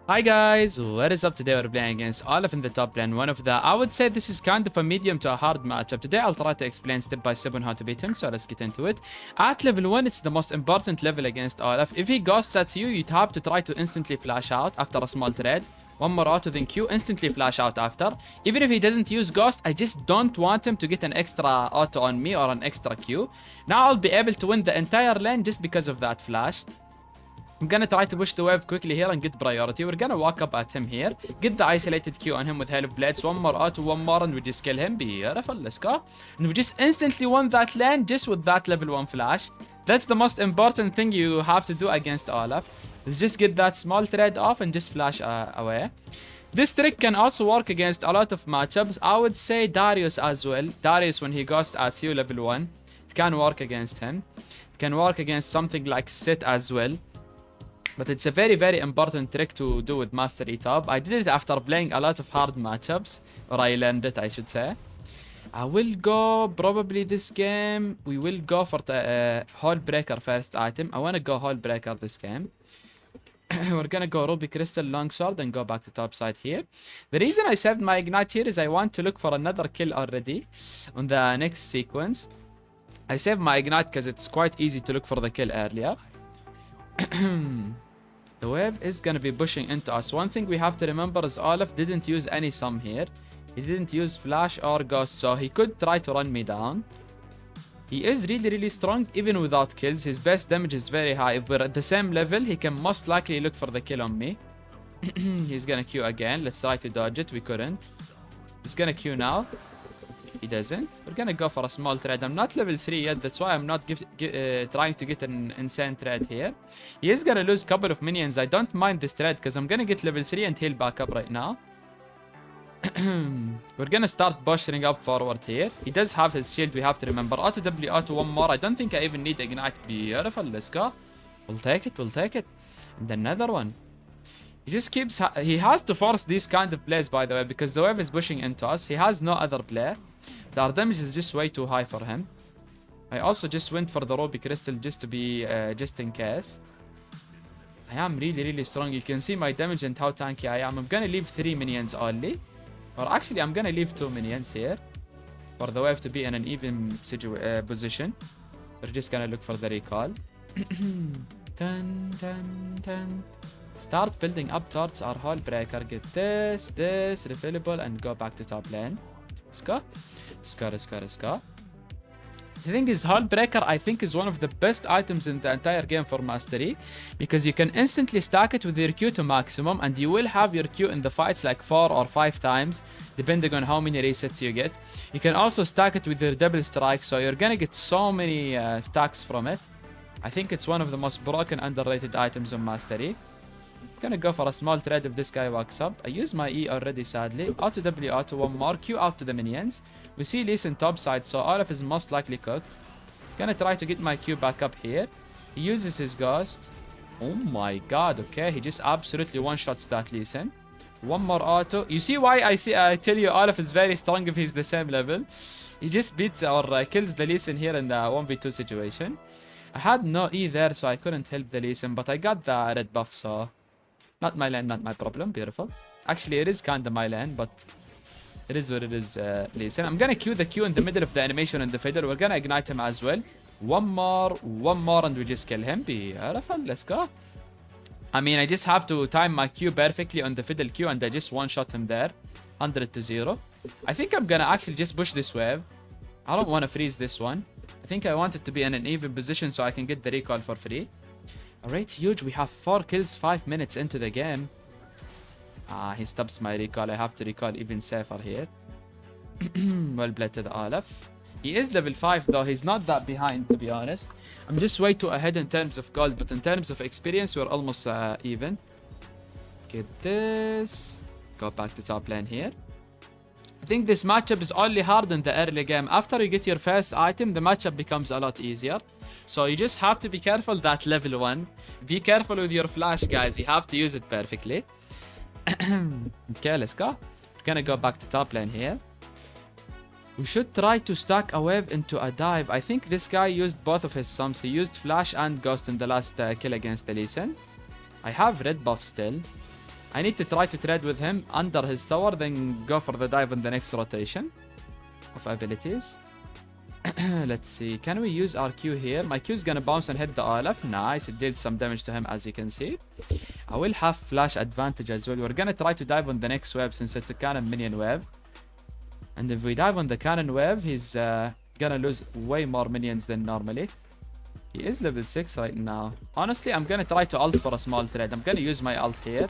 Hi guys, what is up? Today we're playing against Olaf in the top lane. One of the, I would say this is kind of a medium to a hard matchup. Today I'll try to explain step by step on how to beat him, so let's get into it. At level 1, it's the most important level against Olaf. If he ghosts at you, you'd have to try to instantly flash out after a small trade. One more auto, then Q, instantly flash out after. Even if he doesn't use Ghost, I just don't want him to get an extra auto on me or an extra Q. Now I'll be able to win the entire lane just because of that flash. I'm gonna try to push the wave quickly here and get priority. We're gonna walk up at him here, get the isolated Q on him with Hail of Blades. One more auto, one more, and we just kill him. Beautiful, let's go. And we just instantly won that lane just with that level 1 flash. That's the most important thing you have to do against Olaf. Is just get that small trade off and just flash away. This trick can also work against a lot of matchups. I would say Darius as well. Darius, when he goes as you level 1, it can work against him. It can work against something like Sit as well. But it's a very, very important trick to do with Mastery Top. I did it after playing a lot of hard matchups. Or I learned it, I should say. I will go probably this game. We will go for the Hall Breaker first item. I want to go Hall Breaker this game. We're gonna go Ruby Crystal Longsword and go back to top side here. The reason I saved my Ignite here is I want to look for another kill already on the next sequence. I saved my Ignite because it's quite easy to look for the kill earlier. The wave is gonna be pushing into us. One thing we have to remember is Olaf didn't use any sum here. He didn't use flash or ghost, so he could try to run me down. He is really, really strong even without kills. His base damage is very high. If we're at the same level, he can most likely look for the kill on me. He's gonna Q again. Let's try to dodge it. We couldn't. He's gonna Q now. He doesn't. We're gonna go for a small trade. I'm not level 3 yet. That's why I'm not trying to get an insane trade here. He is gonna lose a couple of minions. I don't mind this trade because I'm gonna get level 3 and heal back up right now. We're gonna start pushing up forward here. He does have his shield, we have to remember. Auto W, auto one more. I don't think I even need Ignite. Beautiful, let's go. We'll take it, we'll take it. And another one. He just keeps... he has to force these kind of plays, by the way, because the wave is pushing into us. He has no other play. Our damage is just way too high for him. I also just went for the Ruby Crystal just to be... just in case. I am really, really strong. You can see my damage and how tanky I am. I'm gonna leave 3 minions only. Or actually, I'm gonna leave 2 minions here. For the wave to be in an even position. We're just gonna look for the recall. Dun, dun, dun. Start building up towards our Hall Breaker. Get this, refillable, and go back to top lane. Let's go. Let's go, let's go, let's go. The thing is, Hall Breaker, I think, is one of the best items in the entire game for Mastery. Because you can instantly stack it with your Q to maximum. And you will have your Q in the fights like 4 or 5 times. Depending on how many resets you get. You can also stack it with your double strike. So you're gonna get so many stacks from it. I think it's one of the most broken, underrated items on Mastery. Gonna go for a small trade if this guy walks up. I use my E already, sadly. Auto W, auto one more. Q out to the minions. We see Lee Sin top side, so Olaf is most likely cooked. Gonna try to get my Q back up here. He uses his ghost. Oh my god, okay. He just absolutely one-shots that Lee Sin. One more auto. You see why I tell you Olaf is very strong if he's the same level. He just beats or kills the Lee Sin here in the 1v2 situation. I had no E there, so I couldn't help the Lee Sin, but I got the red buff, so... Not my lane, not my problem. Beautiful. Actually, it is kind of my lane, but it is what it is. Listen, I'm gonna Q the Q in the middle of the animation in the fiddle. We're gonna ignite him as well. One more, and we just kill him. Beautiful. Let's go. I mean, I just have to time my Q perfectly on the fiddle Q, and I just one-shot him there. 100 to 0. I think I'm gonna actually just push this wave. I don't want to freeze this one. I think I want it to be in an even position so I can get the recall for free. Alright, huge. We have 4 kills 5 minutes into the game. He stops my recall. I have to recall even safer here. Well played to the Olaf. He is level 5 though. He's not that behind, to be honest. I'm just way too ahead in terms of gold, but in terms of experience, we're almost even. Get this. Go back to top lane here. I think this matchup is only hard in the early game. After you get your first item, the matchup becomes a lot easier. So you just have to be careful that level 1. Be careful with your flash, guys. You have to use it perfectly. Okay, let's go. We're gonna go back to top lane here. We should try to stack a wave into a dive. I think this guy used both of his sums. He used flash and ghost in the last kill against the Lee Sin. I have red buff still. I need to try to trade with him under his tower, then go for the dive in the next rotation of abilities. Let's see. Can we use our Q here? My Q is gonna bounce and hit the Olaf. Nice. It deals some damage to him, as you can see. I will have flash advantage as well. We're gonna try to dive on the next wave since it's a cannon minion wave. And if we dive on the cannon wave, he's gonna lose way more minions than normally. He is level 6 right now. Honestly, I'm gonna try to ult for a small trade. I'm gonna use my ult here.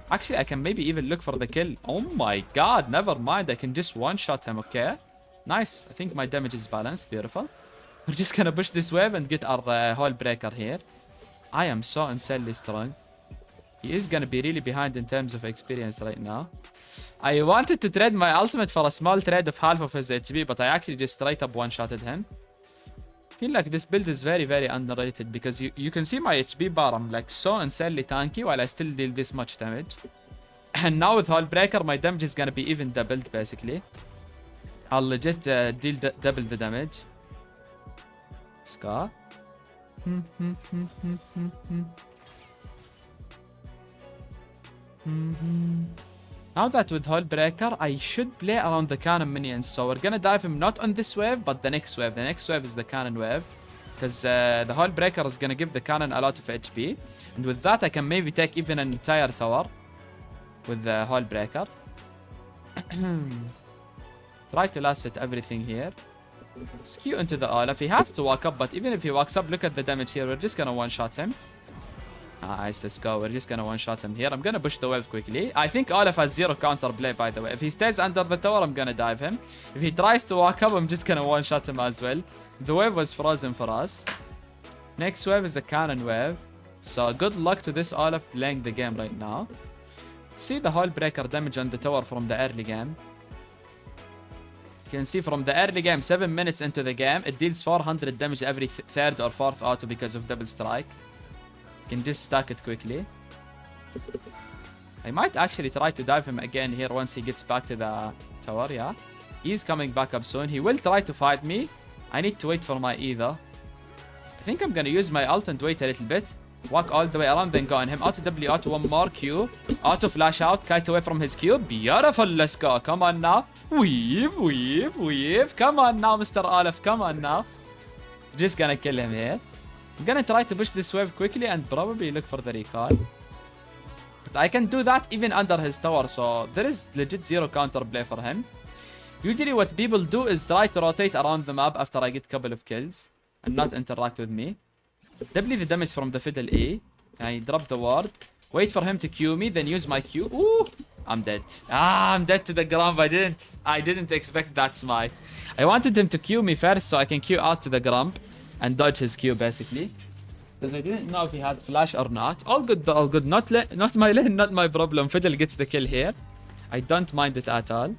Actually, I can maybe even look for the kill. Oh my god, never mind. I can just one-shot him, okay? Nice. I think my damage is balanced. Beautiful. We're just gonna push this wave and get our hole breaker here. I am so insanely strong. He is gonna be really behind in terms of experience right now. I wanted to trade my ultimate for a small trade of half of his HP, but I actually just straight up one-shotted him. I feel like this build is very, very underrated because you can see my HP bar. I'm like so insanely tanky while I still deal this much damage. And now with Hole Breaker, my damage is gonna be even doubled basically. I'll legit deal double the damage. Scar. Now that with Hole Breaker, I should play around the cannon minions. So we're gonna dive him not on this wave, but the next wave. The next wave is the cannon wave. Because the Hole Breaker is gonna give the cannon a lot of HP. And with that, I can maybe take even an entire tower with the Hole Breaker. Try to last hit everything here. Skew into the Olaf. He has to walk up, but even if he walks up, look at the damage here. We're just gonna one-shot him. Nice, let's go. We're just gonna one-shot him here. I'm gonna push the wave quickly. I think Olaf has 0 counterplay, by the way. If he stays under the tower, I'm gonna dive him. If he tries to walk up, I'm just gonna one-shot him as well. The wave was frozen for us. Next wave is a cannon wave. So good luck to this Olaf playing the game right now. See the Hole Breaker damage on the tower from the early game. You can see from the early game, 7 minutes into the game, it deals 400 damage every third or fourth auto because of double strike. You can just stack it quickly. I might actually try to dive him again here once he gets back to the tower, yeah. He's coming back up soon. He will try to fight me. I need to wait for my E though. I think I'm gonna use my ult and wait a little bit. Walk all the way around, then go on him. Auto W, auto one more Q. Auto flash out, kite away from his Q. Beautiful, let's go. Come on now. Weave, weave, weave. Come on now, Mr. Olaf. Come on now. Just gonna kill him here. I'm gonna try to push this wave quickly and probably look for the recall. But I can do that even under his tower, so there is legit 0 counterplay for him. Usually what people do is try to rotate around the map after I get a couple of kills and not interact with me. Doubly the damage from the Fiddle E. I drop the ward. Wait for him to Q me, then use my Q. Ooh! I'm dead. I'm dead to the ground. I didn't expect that smite. I wanted him to Q me first so I can Q out to the Grump and dodge his Q basically. Because I didn't know if he had flash or not. All good though, all good. Not my lane, not my problem. Fiddle gets the kill here. I don't mind it at all.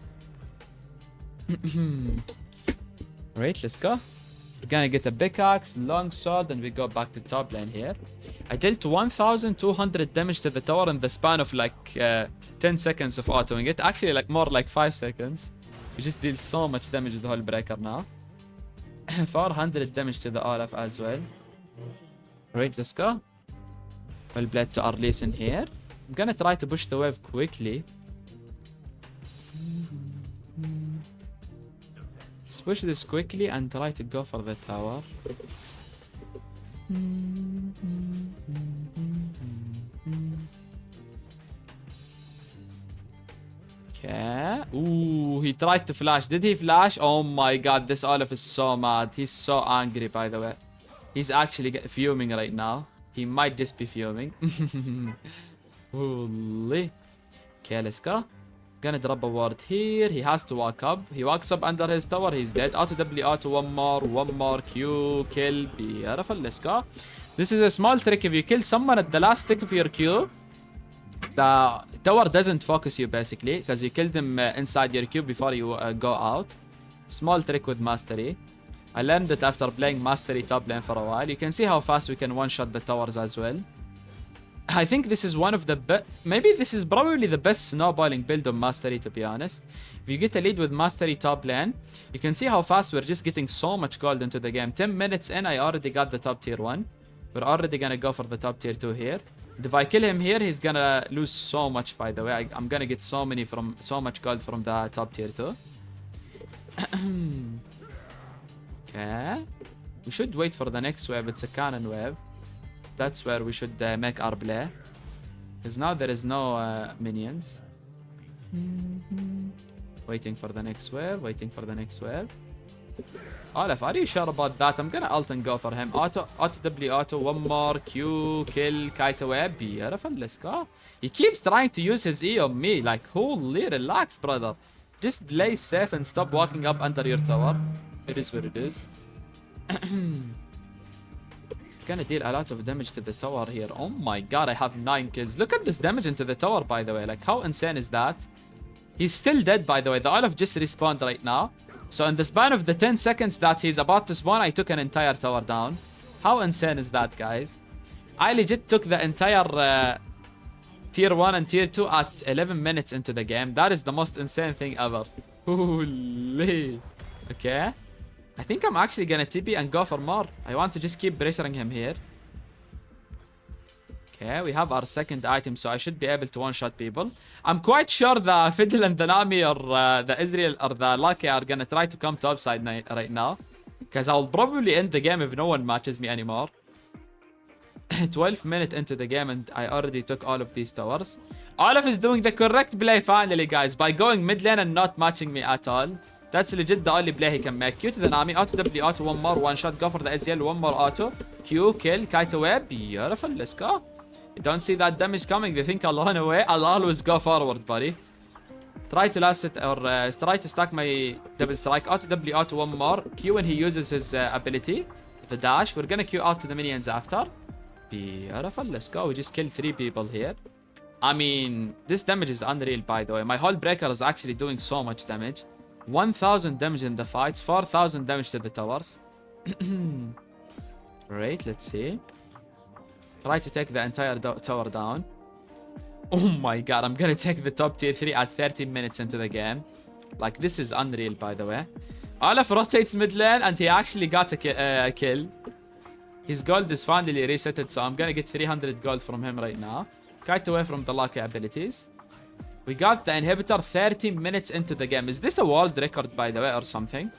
Right, let's go. We're gonna get a pickaxe, long sword, and we go back to top lane here. I dealt 1200 damage to the tower in the span of like 10 seconds of autoing it. Actually, like more like 5 seconds. We just deal so much damage with the Hole Breaker now. 400 damage to the Olaf as well. Right, let's go. Well played to our Leeson here. I'm gonna try to push the wave quickly. Let's push this quickly and try to go for the tower. Okay. Ooh, he tried to flash. Did he flash? Oh my god, this Olaf is so mad. He's so angry, by the way. He's actually fuming right now. He might just be fuming. Holy. Okay, let's go. Gonna drop a ward here. He has to walk up. He walks up under his tower. He's dead. Auto W, auto one more Q. Kill. Beautiful. Let's go. This is a small trick. If you kill someone at the last tick of your Q, the tower doesn't focus you basically because you killed him inside your Q before you go out. Small trick with Mastery. I learned it after playing Mastery top lane for a while. You can see how fast we can one-shot the towers as well. I think this is one of the best. Maybe this is probably the best snowballing build on Mastery, to be honest. If you get a lead with Mastery top lane, you can see how fast we're just getting so much gold into the game. 10 minutes in, I already got the top tier 1. We're already gonna go for the top tier 2 here. And if I kill him here, he's gonna lose so much, by the way. I'm gonna get so much gold from the top tier 2. Okay. We should wait for the next wave. It's a cannon wave. That's where we should make our play. Because now there is no minions. Waiting for the next wave. Waiting for the next wave. Olaf, are you sure about that? I'm gonna ult and go for him. Auto, W, auto, one more, Q, kill, kite away. Beautiful, let's go. He keeps trying to use his E on me. Like, holy, relax, brother. Just play safe and stop walking up under your tower. It is what it is. Gonna deal a lot of damage to the tower here. Oh my god, I have 9 kills. Look at this damage into the tower, by the way. Like, how insane is that? He's still dead, by the way. The Olaf just respawned right now. So in the span of the 10 seconds that he's about to spawn, I took an entire tower down. How insane is that, guys? I legit took the entire tier 1 and tier 2 at 11 minutes into the game. That is the most insane thing ever. Holy. Okay. I think I'm actually gonna TP and go for more. I want to just keep pressuring him here. Okay, we have our second item, so I should be able to one-shot people. I'm quite sure the Fiddle and the Nami or the Israel or the Lucky are gonna try to come topside right now. Because I'll probably end the game if no one matches me anymore. 12 minutes into the game and I already took all of these towers. Olaf is doing the correct play finally, guys, by going mid lane and not matching me at all. That's legit the only play he can make. Q to the Nami, auto W, auto, one more, one shot, go for the Israel, one more auto. Q, kill, kite away, beautiful, let's go. You don't see that damage coming, they think I'll run away. I'll always go forward, buddy. Try to last it or try to stack my double strike. Auto W, auto, one more. Q when he uses his ability, the dash. We're gonna Q out to the minions after. Beautiful, let's go. We just killed 3 people here. I mean, this damage is unreal, by the way. My whole breaker is actually doing so much damage. 1000 damage in the fights, 4000 damage to the towers. Right, let's see. Try to take the entire tower down. Oh my god, I'm gonna take the top tier 3 at 13 minutes into the game. Like, this is unreal, by the way. Olaf rotates mid lane and he actually got a kill. His gold is finally resetted, so I'm gonna get 300 gold from him right now. Kite away from the lucky abilities. We got the inhibitor 13 minutes into the game. Is this a world record, by the way, or something?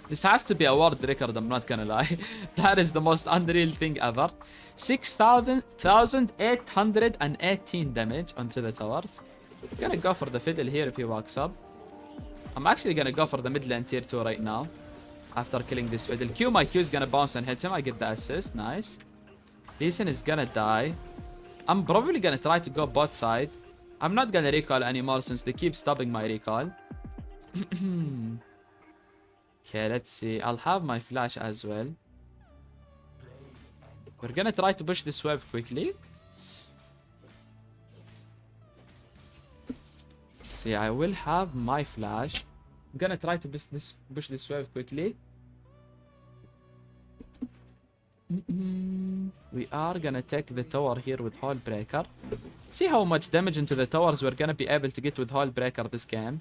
This has to be a world record, I'm not gonna lie. That is the most unreal thing ever. 6,818 damage onto the towers. Gonna go for the fiddle here if he walks up. I'm actually gonna go for the mid lane tier 2 right now. After killing this fiddle. My Q is gonna bounce and hit him. I get the assist, nice. Lee Sin is gonna die. I'm probably gonna try to go bot side. I'm not gonna recall anymore since they keep stopping my recall. Okay, let's see. I'll have my flash as well. We're gonna try to push this wave quickly. Let's see, I will have my flash. I'm gonna try to push this wave quickly. We are gonna take the tower here with Hall Breaker. See how much damage into the towers we're gonna be able to get with Hall Breaker this game.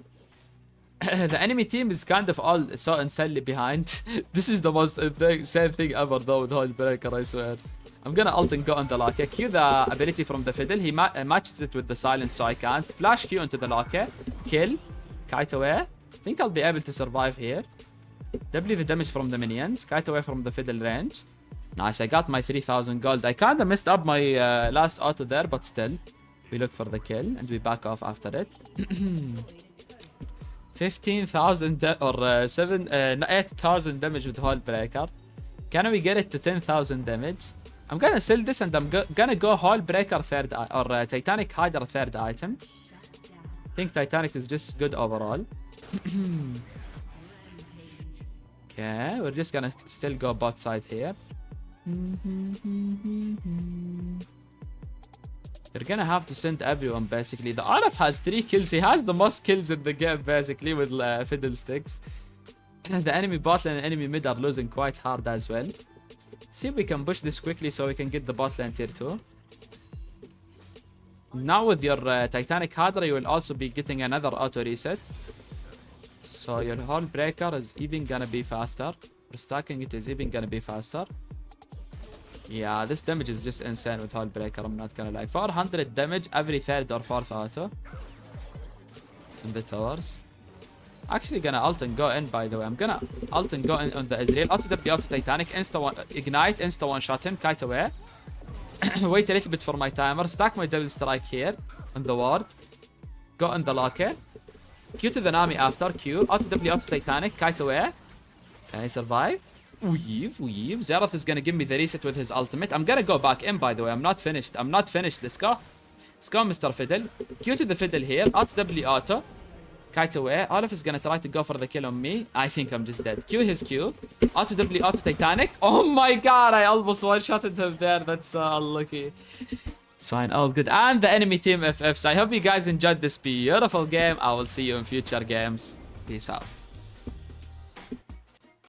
The enemy team is kind of all so insanely behind. This is the most insane thing ever though with Hall Breaker, I swear. I'm gonna ult and go on the Loki. Q the ability from the Fiddle. He matches it with the silence, so I can't. Flash Q into the Loki. Kill. Kite away. I think I'll be able to survive here. W the damage from the minions. Kite away from the Fiddle range. Nice, I got my 3000 gold. I kinda messed up my last auto there, but still. We look for the kill and we back off after it. 15,000 or 8,000 damage with Hall Breaker. Can we get it to 10,000 damage? I'm gonna sell this and I'm gonna go Hall Breaker third or Titanic Hydra third item. I think Titanic is just good overall. Okay, we're just gonna still go bot side here. You're gonna have to send everyone basically. The Olaf has 3 kills. He has the most kills in the game basically with fiddlesticks. The enemy bot lane and enemy mid are losing quite hard as well. See if we can push this quickly so we can get the bot lane tier 2. Now with your Titanic Hydra you will also be getting another auto reset. So your Hall Breaker is even gonna be faster. Restacking it is even gonna be faster. Yeah, this damage is just insane with Hullbreaker, I'm not gonna lie. 400 damage every third or fourth auto. In the towers. Actually gonna ult and go in, by the way. I'm gonna ult and go in on the Ezreal. Auto W, auto Titanic, ignite, insta one shot him, kite away. Wait a little bit for my timer. Stack my double strike here on the ward. Go on the locker. Q to the Nami after Q. Auto W, auto Titanic, kite away. Can I survive? Weave. Xerath is gonna give me the reset with his ultimate. I'm gonna go back in, by the way. I'm not finished. Let's go. Let's go, Mr. Fiddle. Q to the Fiddle here. Auto W, auto. Kite away. Olaf is gonna try to go for the kill on me. I think I'm just dead. Q his Q. Auto W, auto Titanic. Oh my god, I almost one-shotted him there. That's so unlucky. It's fine, all good. And the enemy team FFs. I hope you guys enjoyed this beautiful game. I will see you in future games. Peace out.